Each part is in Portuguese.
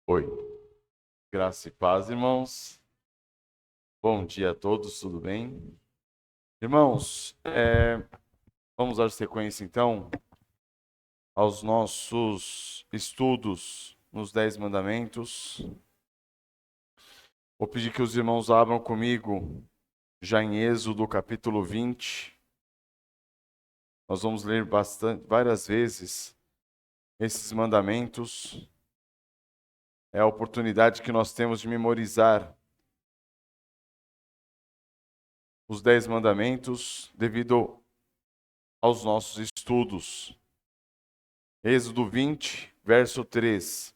Oi, graça e paz, irmãos. Bom dia a todos, tudo bem? Irmãos, vamos dar sequência então aos nossos estudos nos Dez Mandamentos. Vou pedir que os irmãos abram comigo já em Êxodo capítulo 20. Nós vamos ler várias vezes esses mandamentos. É a oportunidade que nós temos de memorizar os 10 mandamentos devido aos nossos estudos. Êxodo 20, verso 3.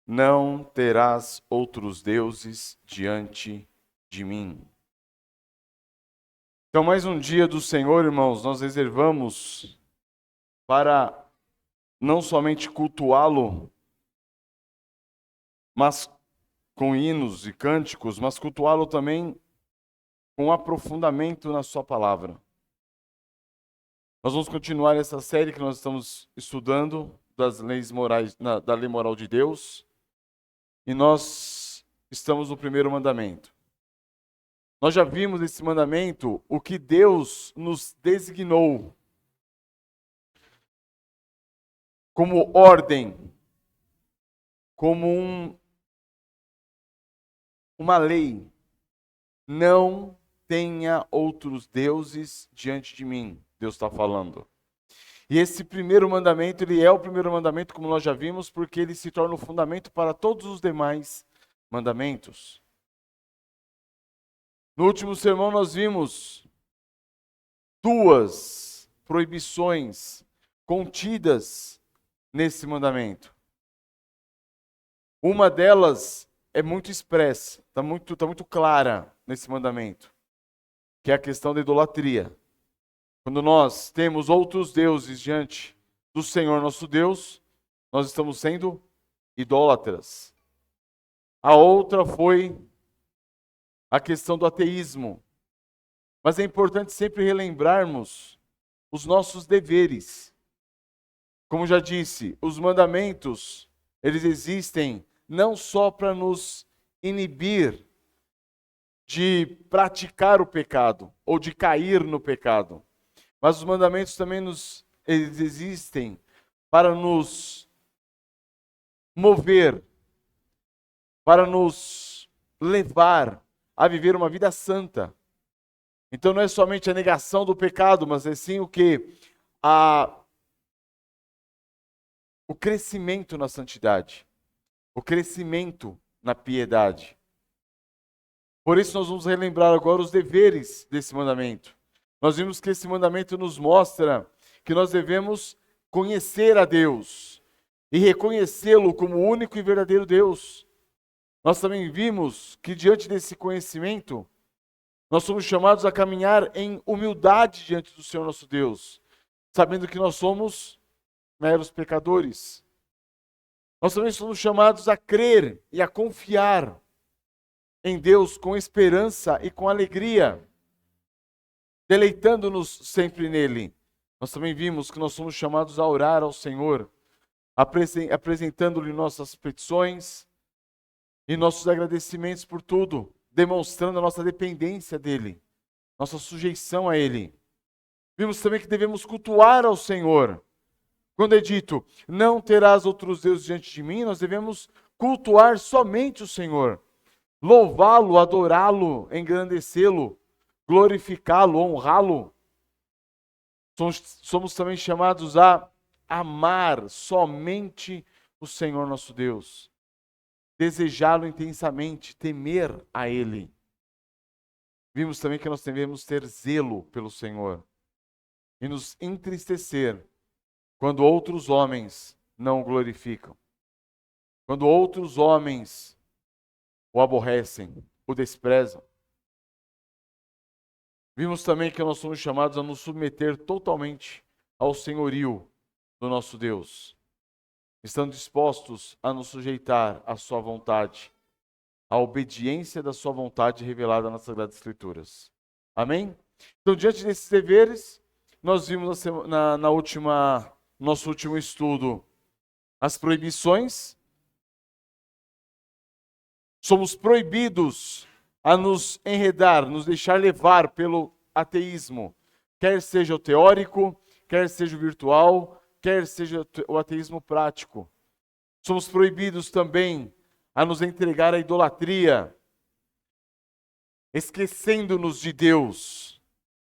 Não terás outros deuses diante de mim. Então, mais um dia do Senhor, irmãos, nós reservamos para não somente cultuá-lo, mas com hinos e cânticos, mas cultuá-lo também com aprofundamento na sua palavra. Nós vamos continuar essa série que nós estamos estudando das leis morais, da lei moral de Deus. E nós estamos no primeiro mandamento. Nós já vimos nesse mandamento o que Deus nos designou como ordem, como uma lei. Não tenha outros deuses diante de mim, Deus está falando. E esse primeiro mandamento, ele é o primeiro mandamento, como nós já vimos, porque ele se torna o fundamento para todos os demais mandamentos. No último sermão nós vimos duas proibições contidas nesse mandamento. Uma delas é muito expressa, está muito clara nesse mandamento, que é a questão da idolatria. Quando nós temos outros deuses diante do Senhor nosso Deus, nós estamos sendo idólatras. A outra foi a questão do ateísmo. Mas é importante sempre relembrarmos os nossos deveres. Como já disse, os mandamentos, eles existem não só para nos inibir de praticar o pecado ou de cair no pecado, mas os mandamentos também eles existem para nos mover, para nos levar a viver uma vida santa. Então não é somente a negação do pecado, mas é sim o que? O crescimento na santidade, o crescimento na piedade. Por isso nós vamos relembrar agora os deveres desse mandamento. Nós vimos que esse mandamento nos mostra que nós devemos conhecer a Deus e reconhecê-lo como o único e verdadeiro Deus. Nós também vimos que diante desse conhecimento, nós somos chamados a caminhar em humildade diante do Senhor nosso Deus, sabendo que nós somos meros pecadores. Nós também somos chamados a crer e a confiar em Deus com esperança e com alegria, deleitando-nos sempre nele. Nós também vimos que nós somos chamados a orar ao Senhor, apresentando-lhe nossas petições e nossos agradecimentos por tudo, demonstrando a nossa dependência dele, nossa sujeição a ele. Vimos também que devemos cultuar ao Senhor. Quando é dito, não terás outros deuses diante de mim, nós devemos cultuar somente o Senhor. Louvá-lo, adorá-lo, engrandecê-lo, glorificá-lo, honrá-lo. Somos também chamados a amar somente o Senhor nosso Deus. Desejá-lo intensamente, temer a Ele. Vimos também que nós devemos ter zelo pelo Senhor e nos entristecer quando outros homens não o glorificam, quando outros homens o aborrecem, o desprezam. Vimos também que nós somos chamados a nos submeter totalmente ao senhorio do nosso Deus, estando dispostos a nos sujeitar à sua vontade, à obediência da sua vontade revelada nas Sagradas Escrituras. Amém? Então, diante desses deveres, nós vimos nosso último estudo as proibições Somos proibidos a nos enredar, nos deixar levar pelo ateísmo, quer seja o teórico, quer seja o virtual, quer seja o ateísmo prático. Somos proibidos também a nos entregar à idolatria, esquecendo-nos de Deus.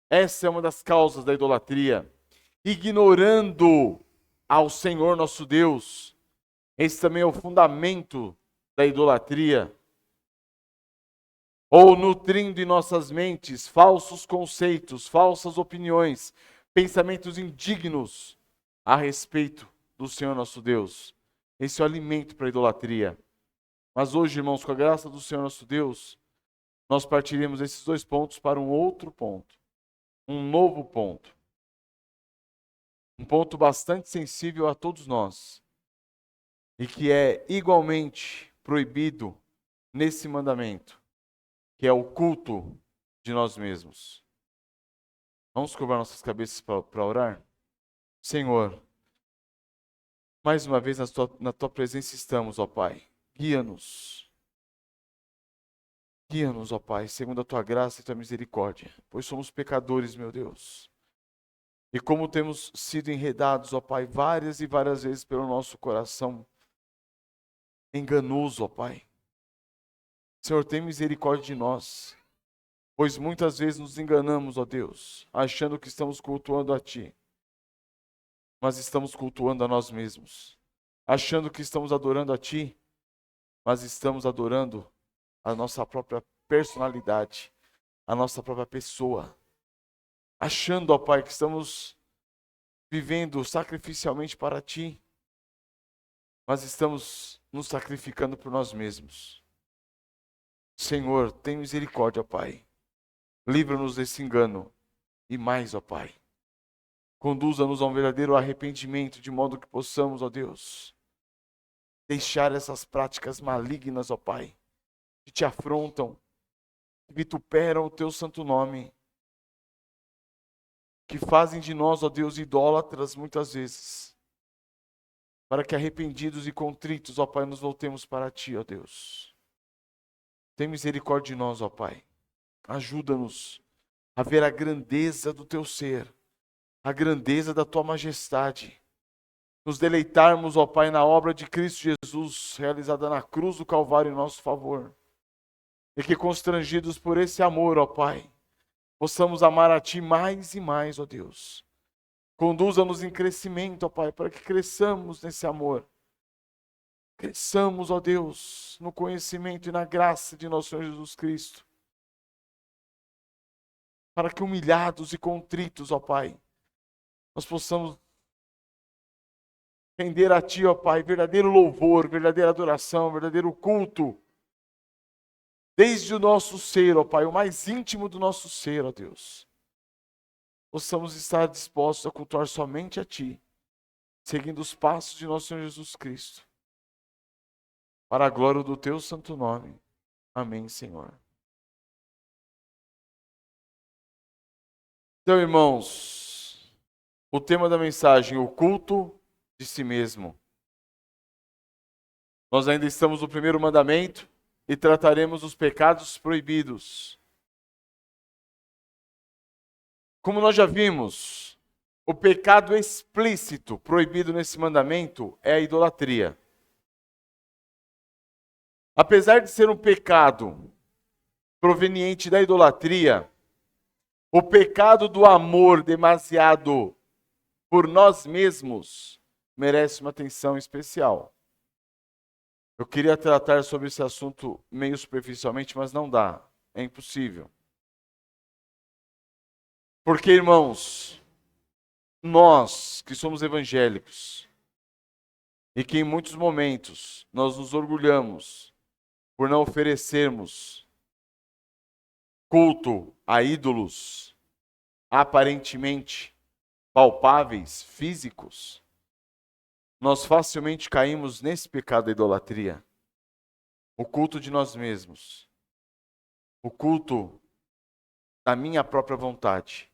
Essa é uma das causas da idolatria. Ignorando ao Senhor nosso Deus. Esse também é o fundamento da idolatria. Ou nutrindo em nossas mentes falsos conceitos, falsas opiniões, pensamentos indignos a respeito do Senhor nosso Deus. Esse é o alimento para a idolatria. Mas hoje, irmãos, com a graça do Senhor nosso Deus, nós partiremos esses dois pontos para um outro ponto. Um novo ponto. Um ponto bastante sensível a todos nós. E que é igualmente proibido nesse mandamento, que é o culto de nós mesmos. Vamos curvar nossas cabeças para orar? Senhor, mais uma vez na tua presença estamos, ó Pai. Guia-nos. Guia-nos, ó Pai, segundo a tua graça e tua misericórdia, pois somos pecadores, meu Deus. E como temos sido enredados, ó Pai, várias e várias vezes pelo nosso coração enganoso, ó Pai. Senhor, tem misericórdia de nós, pois muitas vezes nos enganamos, ó Deus, achando que estamos cultuando a Ti, mas estamos cultuando a nós mesmos. Achando que estamos adorando a Ti, mas estamos adorando a nossa própria personalidade, a nossa própria pessoa. Achando, ó Pai, que estamos vivendo sacrificialmente para Ti, mas estamos nos sacrificando por nós mesmos. Senhor, tem misericórdia, ó Pai. Livra-nos desse engano. E mais, ó Pai, conduza-nos a um verdadeiro arrependimento, de modo que possamos, ó Deus, deixar essas práticas malignas, ó Pai, que te afrontam, que vituperam o Teu santo nome, que fazem de nós, ó Deus, idólatras muitas vezes, para que arrependidos e contritos, ó Pai, nos voltemos para Ti, ó Deus. Tem misericórdia de nós, ó Pai. Ajuda-nos a ver a grandeza do Teu ser, a grandeza da Tua majestade. Nos deleitarmos, ó Pai, na obra de Cristo Jesus, realizada na cruz do Calvário em nosso favor. E que constrangidos por esse amor, ó Pai, possamos amar a Ti mais e mais, ó Deus. Conduza-nos em crescimento, ó Pai, para que cresçamos nesse amor. Cresçamos, ó Deus, no conhecimento e na graça de nosso Senhor Jesus Cristo. Para que humilhados e contritos, ó Pai, nós possamos render a Ti, ó Pai, verdadeiro louvor, verdadeira adoração, verdadeiro culto. Desde o nosso ser, ó Pai, o mais íntimo do nosso ser, ó Deus. Possamos estar dispostos a cultuar somente a Ti, seguindo os passos de nosso Senhor Jesus Cristo. Para a glória do Teu santo nome. Amém, Senhor. Então, irmãos, o tema da mensagem, o culto de si mesmo. Nós ainda estamos no primeiro mandamento e trataremos os pecados proibidos. Como nós já vimos, o pecado explícito proibido nesse mandamento é a idolatria. Apesar de ser um pecado proveniente da idolatria, o pecado do amor demasiado por nós mesmos merece uma atenção especial. Eu queria tratar sobre esse assunto meio superficialmente, mas não dá. É impossível. Porque, irmãos, nós que somos evangélicos e que em muitos momentos nós nos orgulhamos por não oferecermos culto a ídolos aparentemente palpáveis, físicos, nós facilmente caímos nesse pecado da idolatria. O culto de nós mesmos. O culto da minha própria vontade.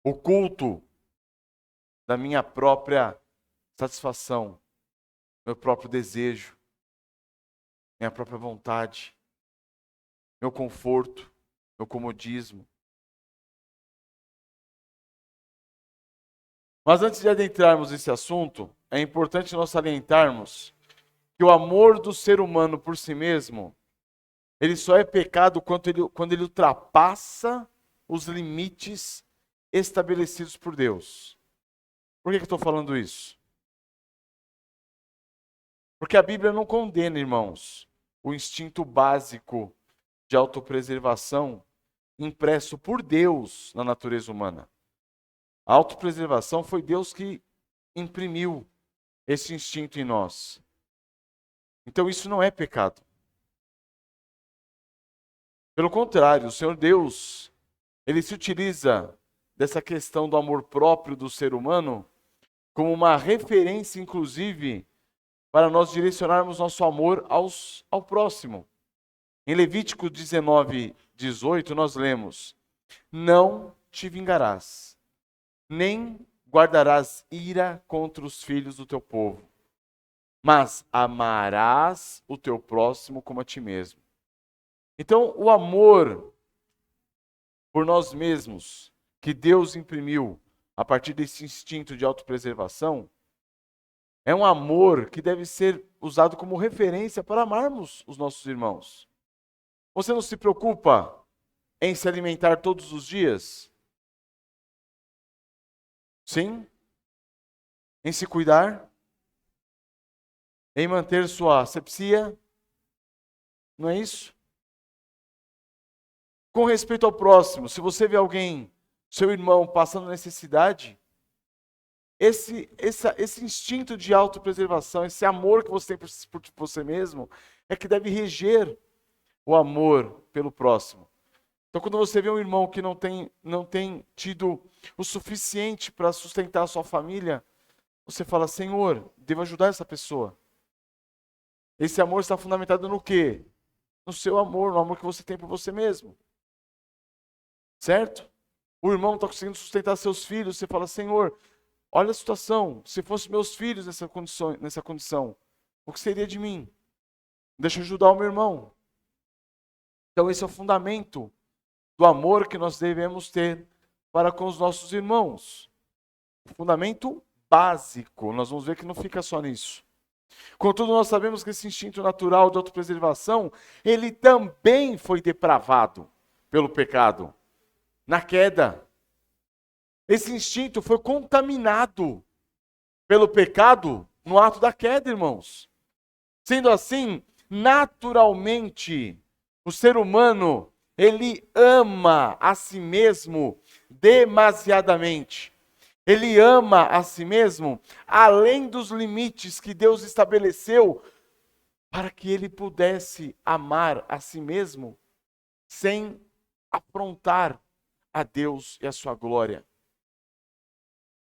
O culto da minha própria satisfação, meu próprio desejo. minha própria vontade, meu conforto, meu comodismo. Mas antes de adentrarmos nesse assunto, é importante nós salientarmos que o amor do ser humano por si mesmo, ele só é pecado quando ele ultrapassa os limites estabelecidos por Deus. Por que eu estou falando isso? Porque a Bíblia não condena, irmãos, o instinto básico de autopreservação impresso por Deus na natureza humana. A autopreservação foi Deus que imprimiu esse instinto em nós. Então isso não é pecado. Pelo contrário, o Senhor Deus, ele se utiliza dessa questão do amor próprio do ser humano como uma referência, inclusive, para nós direcionarmos nosso amor ao próximo. Em Levítico 19, 18, nós lemos: não te vingarás, nem guardarás ira contra os filhos do teu povo, mas amarás o teu próximo como a ti mesmo. Então, o amor por nós mesmos, que Deus imprimiu a partir desse instinto de autopreservação, é um amor que deve ser usado como referência para amarmos os nossos irmãos. Você não se preocupa em se alimentar todos os dias? Sim? Em se cuidar? Em manter sua asepsia? Não é isso? Com respeito ao próximo, se você vê alguém, seu irmão, passando necessidade, esse instinto de autopreservação, esse amor que você tem por você mesmo, é que deve reger o amor pelo próximo. Então, quando você vê um irmão que não tem tido o suficiente para sustentar a sua família, você fala: Senhor, devo ajudar essa pessoa. Esse amor está fundamentado no quê? No seu amor, no amor que você tem por você mesmo. Certo? O irmão não está conseguindo sustentar seus filhos, você fala: Senhor, olha a situação, se fossem meus filhos nessa condição, o que seria de mim? Deixa eu ajudar o meu irmão. Então esse é o fundamento do amor que nós devemos ter para com os nossos irmãos. O fundamento básico, nós vamos ver que não fica só nisso. Contudo, nós sabemos que esse instinto natural de autopreservação, ele também foi depravado pelo pecado, na queda. Esse instinto foi contaminado pelo pecado no ato da queda, irmãos. Sendo assim, naturalmente, o ser humano, ele ama a si mesmo demasiadamente. Ele ama a si mesmo além dos limites que Deus estabeleceu para que ele pudesse amar a si mesmo sem afrontar a Deus e a sua glória.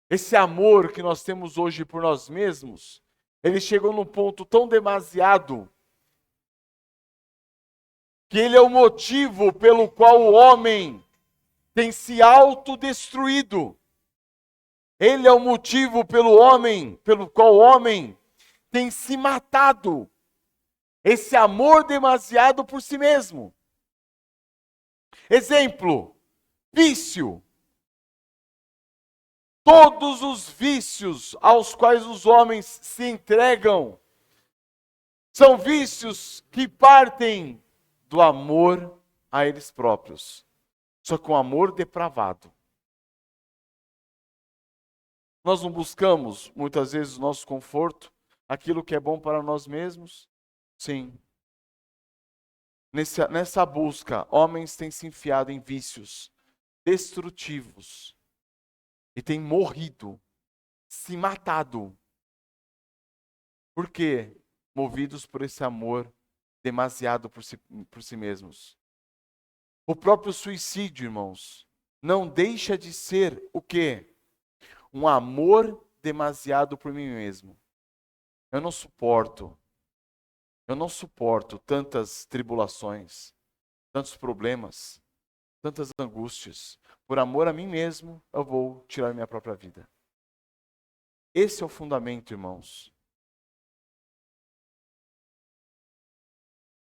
Esse amor que nós temos hoje por nós mesmos, ele chegou num ponto tão demasiado que ele é o motivo pelo qual o homem tem se autodestruído. Ele é o motivo pelo qual o homem tem se matado. Esse amor demasiado por si mesmo. Exemplo, vício. Todos os vícios aos quais os homens se entregam são vícios que partem do amor a eles próprios. Só que um amor depravado. Nós não buscamos, muitas vezes, o nosso conforto, aquilo que é bom para nós mesmos? Sim. Nessa busca, homens têm se enfiado em vícios destrutivos e têm morrido, se matado. Por quê? Movidos por esse amor demasiado por si mesmos. O próprio suicídio, irmãos, não deixa de ser o quê? Um amor demasiado por mim mesmo. Eu não suporto tantas tribulações, tantos problemas, tantas angústias. Por amor a mim mesmo, eu vou tirar minha própria vida. Esse é o fundamento, irmãos.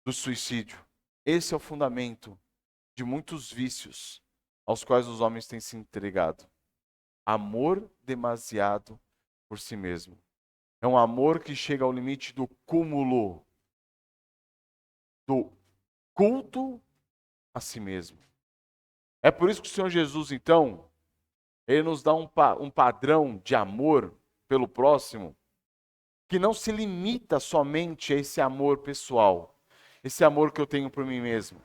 do suicídio. Esse é o fundamento de muitos vícios aos quais os homens têm se entregado. Amor demasiado por si mesmo. É um amor que chega ao limite do cúmulo, do culto a si mesmo. É por isso que o Senhor Jesus, então, ele nos dá um padrão de amor pelo próximo que não se limita somente a esse amor pessoal, esse amor que eu tenho por mim mesmo.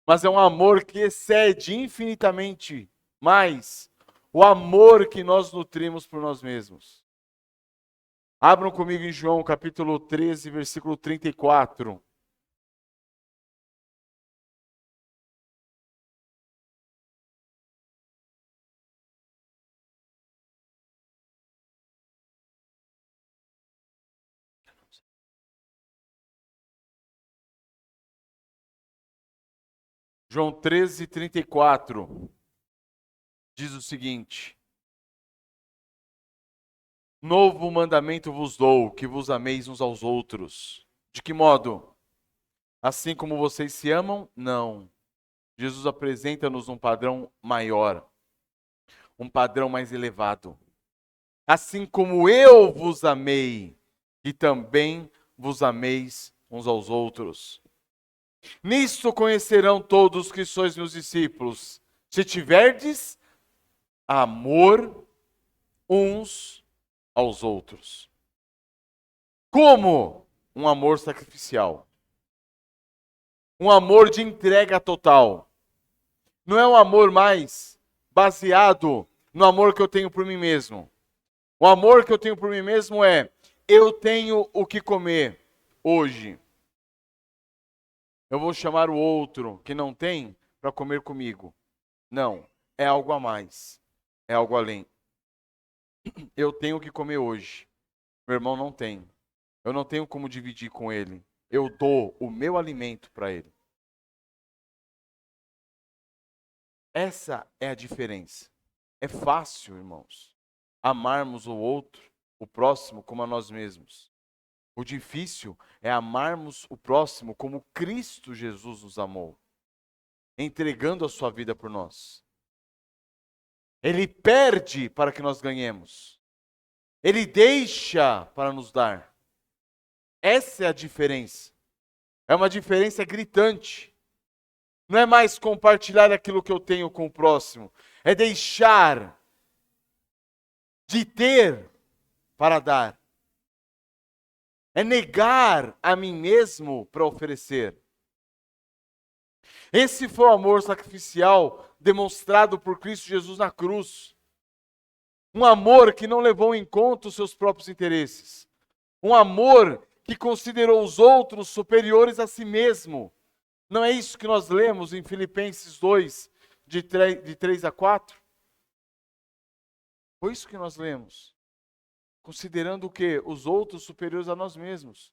Mas é um amor que excede infinitamente mais o amor que nós nutrimos por nós mesmos. Abram comigo em João capítulo 13, versículo 34. João 13, 34 diz o seguinte: Novo mandamento vos dou, que vos ameis uns aos outros. De que modo? Assim como vocês se amam? Não. Jesus apresenta-nos um padrão maior, um padrão mais elevado. Assim como eu vos amei, e também vos ameis uns aos outros. Nisto conhecerão todos que sois meus discípulos, se tiverdes amor uns aos outros. Como? Um amor sacrificial. Um amor de entrega total. Não é um amor mais baseado no amor que eu tenho por mim mesmo. O amor que eu tenho por mim mesmo é: eu tenho o que comer hoje. Eu vou chamar o outro que não tem para comer comigo. Não, é algo a mais. É algo além. Eu tenho o que comer hoje. Meu irmão não tem. Eu não tenho como dividir com ele. Eu dou o meu alimento para ele. Essa é a diferença. É fácil, irmãos, amarmos o outro, o próximo, como a nós mesmos. O difícil é amarmos o próximo como Cristo Jesus nos amou, entregando a sua vida por nós. Ele perde para que nós ganhemos. Ele deixa para nos dar. Essa é a diferença. É uma diferença gritante. Não é mais compartilhar aquilo que eu tenho com o próximo. É deixar de ter para dar. É negar a mim mesmo para oferecer. Esse foi o amor sacrificial demonstrado por Cristo Jesus na cruz. Um amor que não levou em conta os seus próprios interesses. Um amor que considerou os outros superiores a si mesmo. Não é isso que nós lemos em Filipenses 2, de 3 a 4? Foi isso que nós lemos. Considerando o quê? Os outros superiores a nós mesmos.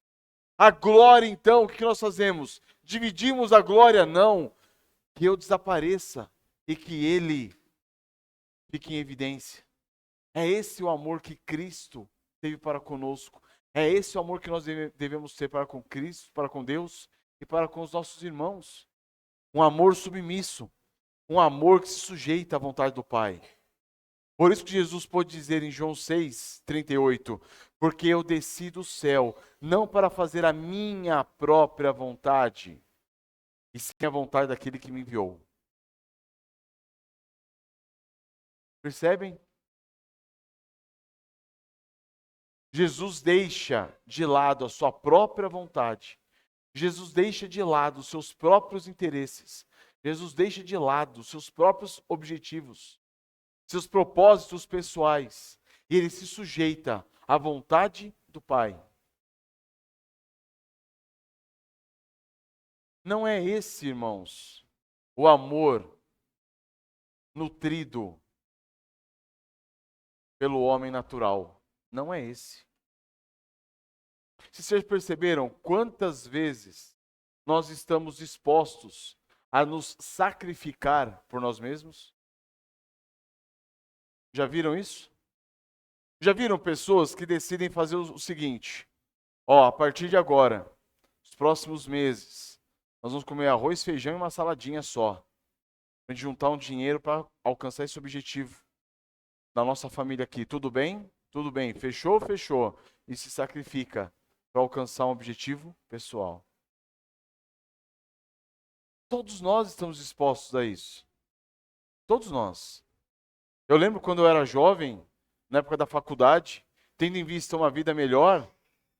A glória, então, o que nós fazemos? Dividimos a glória? Não. Que eu desapareça e que ele fique em evidência. É esse o amor que Cristo teve para conosco. É esse o amor que nós devemos ter para com Cristo, para com Deus e para com os nossos irmãos. Um amor submisso. Um amor que se sujeita à vontade do Pai. Por isso que Jesus pôde dizer em João 6, 38, porque eu desci do céu, não para fazer a minha própria vontade, e sim a vontade daquele que me enviou. Percebem? Jesus deixa de lado a sua própria vontade. Jesus deixa de lado os seus próprios interesses. Jesus deixa de lado os seus próprios objetivos, seus propósitos pessoais. E ele se sujeita à vontade do Pai. Não é esse, irmãos, o amor nutrido pelo homem natural. Não é esse. Se vocês perceberam quantas vezes nós estamos dispostos a nos sacrificar por nós mesmos? Já viram isso? Já viram pessoas que decidem fazer o seguinte: ó, a partir de agora, os nos próximos meses, nós vamos comer arroz, feijão e uma saladinha só. A gente juntar um dinheiro para alcançar esse objetivo da nossa família aqui. Tudo bem? Tudo bem. Fechou? Fechou. E se sacrifica para alcançar um objetivo pessoal. Todos nós estamos dispostos a isso. Todos nós. Eu lembro quando eu era jovem, na época da faculdade, tendo em vista uma vida melhor,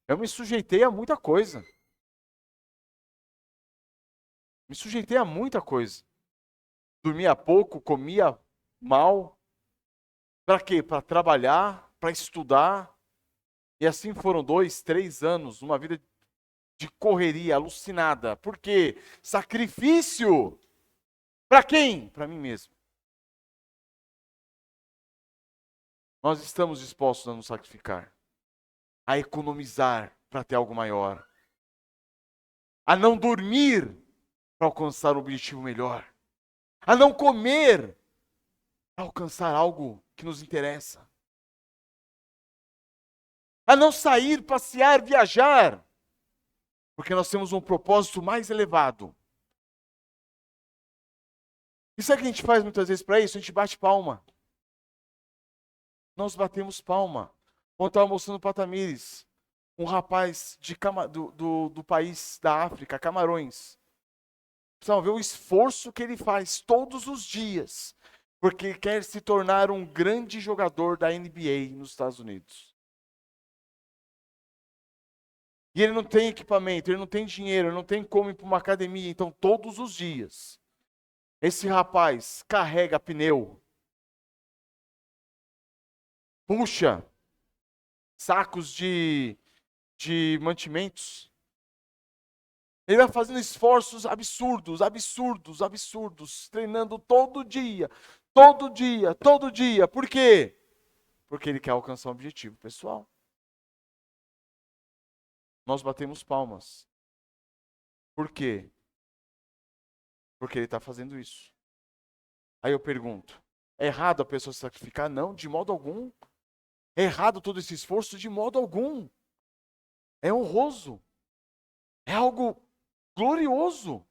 eu me sujeitei a muita coisa. Me sujeitei a muita coisa. Dormia pouco, comia mal. Para quê? Para trabalhar, para estudar. E assim foram 2, 3 anos, uma vida de correria, alucinada. Por quê? Sacrifício. Para quem? Para mim mesmo. Nós estamos dispostos a nos sacrificar, a economizar para ter algo maior, a não dormir para alcançar um objetivo melhor, a não comer para alcançar algo que nos interessa, a não sair, passear, viajar, porque nós temos um propósito mais elevado. E sabe o que a gente faz muitas vezes para isso? A gente bate palma. Nós batemos palma. Quando estava mostrando para Tamires, um rapaz do país da África, Camarões. Precisam ver o esforço que ele faz todos os dias, porque ele quer se tornar um grande jogador da NBA nos Estados Unidos. E ele não tem equipamento, ele não tem dinheiro, ele não tem como ir para uma academia. Então, todos os dias, esse rapaz carrega pneu, puxa sacos de mantimentos. Ele vai fazendo esforços absurdos, treinando todo dia. Por quê? Porque ele quer alcançar um objetivo pessoal. Nós batemos palmas. Por quê? Porque ele está fazendo isso. Aí eu pergunto, é errado a pessoa se sacrificar? Não, de modo algum. É errado todo esse esforço? De modo algum. É honroso. É algo glorioso.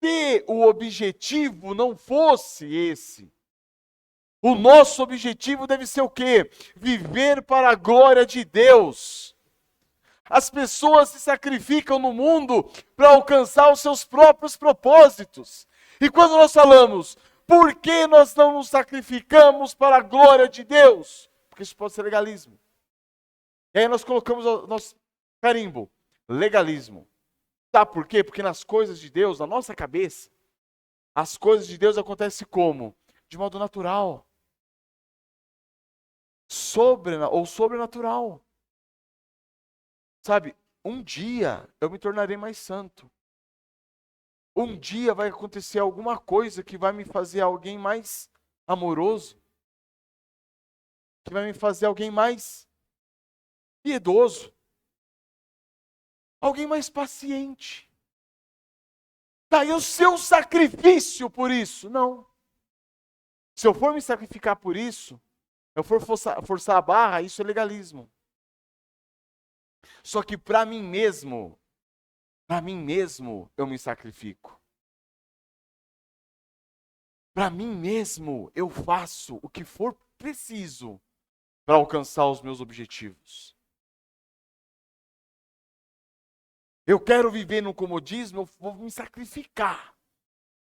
Se o objetivo não fosse esse, o nosso objetivo deve ser o quê? Viver para a glória de Deus. As pessoas se sacrificam no mundo para alcançar os seus próprios propósitos. E quando nós falamos, por que nós não nos sacrificamos para a glória de Deus? Porque isso pode ser legalismo. E aí nós colocamos o nosso carimbo, legalismo. Sabe por quê? Porque nas coisas de Deus, na nossa cabeça, as coisas de Deus acontecem como? De modo natural. Sobrenatural. Sabe, um dia eu me tornarei mais santo. Um dia vai acontecer alguma coisa que vai me fazer alguém mais amoroso. Que vai me fazer alguém mais piedoso. Alguém mais paciente. Daí o seu sacrifício por isso? Não. Se eu for me sacrificar por isso, eu for forçar a barra, isso é legalismo. Só que para mim mesmo, eu me sacrifico. Para mim mesmo, eu faço o que for preciso para alcançar os meus objetivos. Eu quero viver no comodismo, eu vou me sacrificar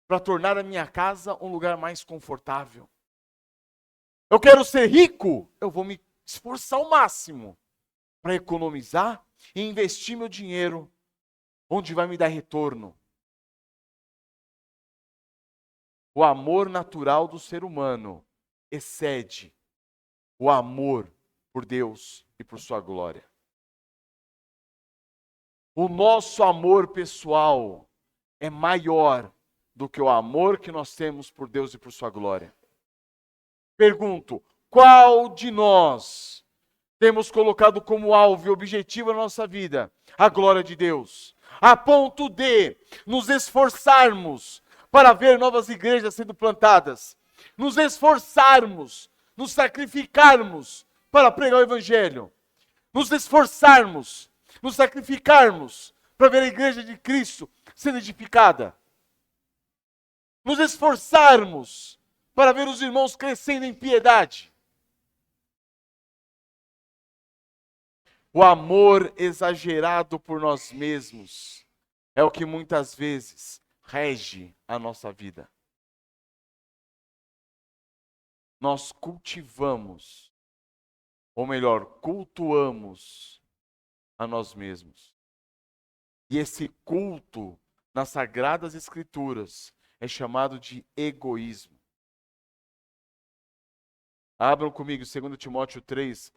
para tornar a minha casa um lugar mais confortável. Eu quero ser rico, eu vou me esforçar ao máximo para economizar e investir meu dinheiro onde vai me dar retorno. O amor natural do ser humano excede o amor por Deus e por sua glória. O nosso amor pessoal é maior do que o amor que nós temos por Deus e por sua glória. Pergunto, qual de nós temos colocado como alvo e objetivo na nossa vida a glória de Deus, a ponto de nos esforçarmos para ver novas igrejas sendo plantadas, nos esforçarmos, nos sacrificarmos para pregar o evangelho, nos esforçarmos, nos sacrificarmos para ver a igreja de Cristo sendo edificada. Nos esforçarmos para ver os irmãos crescendo em piedade. O amor exagerado por nós mesmos é o que muitas vezes rege a nossa vida. Nós cultivamos, ou melhor, cultuamos a nós mesmos. E esse culto nas Sagradas Escrituras é chamado de egoísmo. Abram comigo 2 Timóteo 3,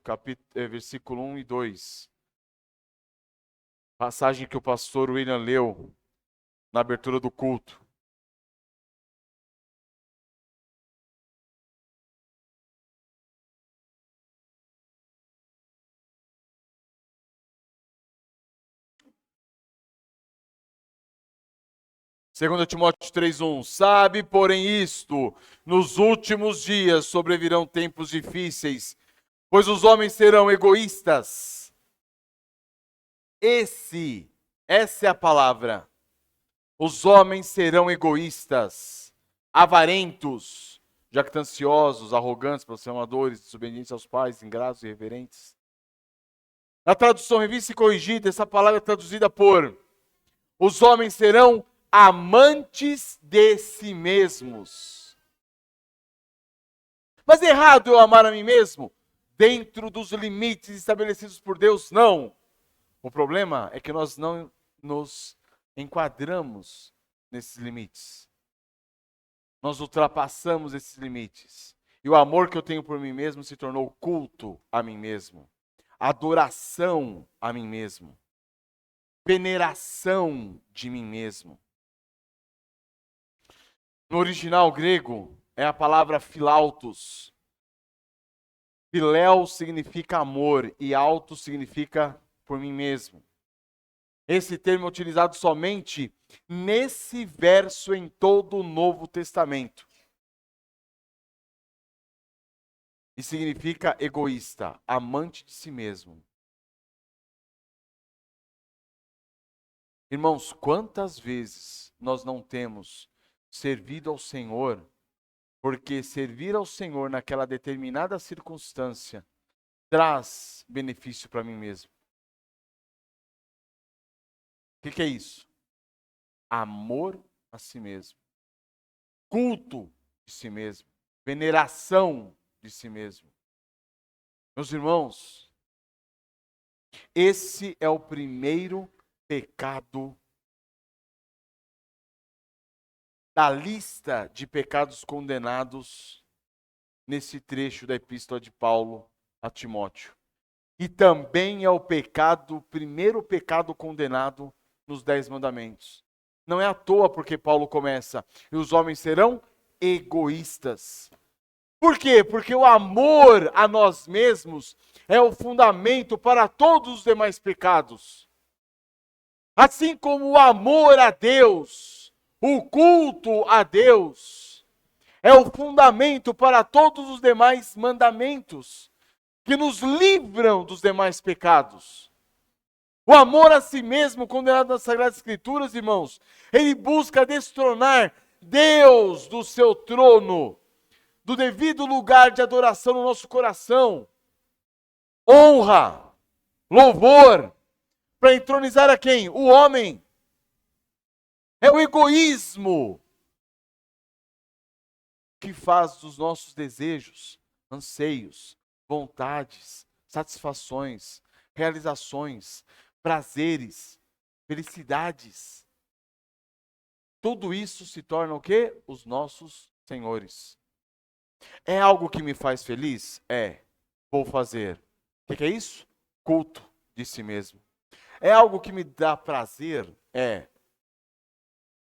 versículo 1 e 2. Passagem que o pastor William leu na abertura do culto. Segundo Timóteo 3:1, sabe, porém isto, nos últimos dias sobrevirão tempos difíceis, pois os homens serão egoístas. Essa é a palavra. Os homens serão egoístas, avarentos, jactanciosos, arrogantes, blasfemadores, desobedientes aos pais, ingratos e irreverentes. Na tradução revista e corrigida, essa palavra é traduzida por: os homens serão amantes de si mesmos. Mas é errado eu amar a mim mesmo? Dentro dos limites estabelecidos por Deus? Não. O problema é que nós não nos enquadramos nesses limites. Nós ultrapassamos esses limites. E o amor que eu tenho por mim mesmo se tornou culto a mim mesmo. Adoração a mim mesmo. Veneração de mim mesmo. No original grego, é a palavra philautos. Philéu significa amor e auto significa por mim mesmo. Esse termo é utilizado somente nesse verso em todo o Novo Testamento. E significa egoísta, amante de si mesmo. Irmãos, quantas vezes nós não temos servido ao Senhor, porque servir ao Senhor naquela determinada circunstância traz benefício para mim mesmo. O que é isso? Amor a si mesmo. Culto de si mesmo. Veneração de si mesmo. Meus irmãos, esse é o primeiro pecado da lista de pecados condenados nesse trecho da epístola de Paulo a Timóteo. E também é o primeiro pecado condenado nos 10 mandamentos. Não é à toa porque Paulo começa, e os homens serão egoístas. Por quê? Porque o amor a nós mesmos é o fundamento para todos os demais pecados. Assim como o amor a Deus, o culto a Deus, é o fundamento para todos os demais mandamentos, que nos livram dos demais pecados. O amor a si mesmo, condenado nas Sagradas Escrituras, irmãos, ele busca destronar Deus do seu trono, do devido lugar de adoração no nosso coração. Honra, louvor, para entronizar a quem? O homem. É o egoísmo que faz dos nossos desejos, anseios, vontades, satisfações, realizações, prazeres, felicidades. Tudo isso se torna o quê? Os nossos senhores. É algo que me faz feliz? É. Vou fazer. O que é isso? Culto de si mesmo. É algo que me dá prazer? É.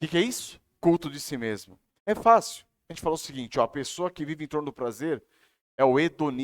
O que é isso? Culto de si mesmo. É fácil. A gente falou o seguinte, ó, a pessoa que vive em torno do prazer é o hedonista.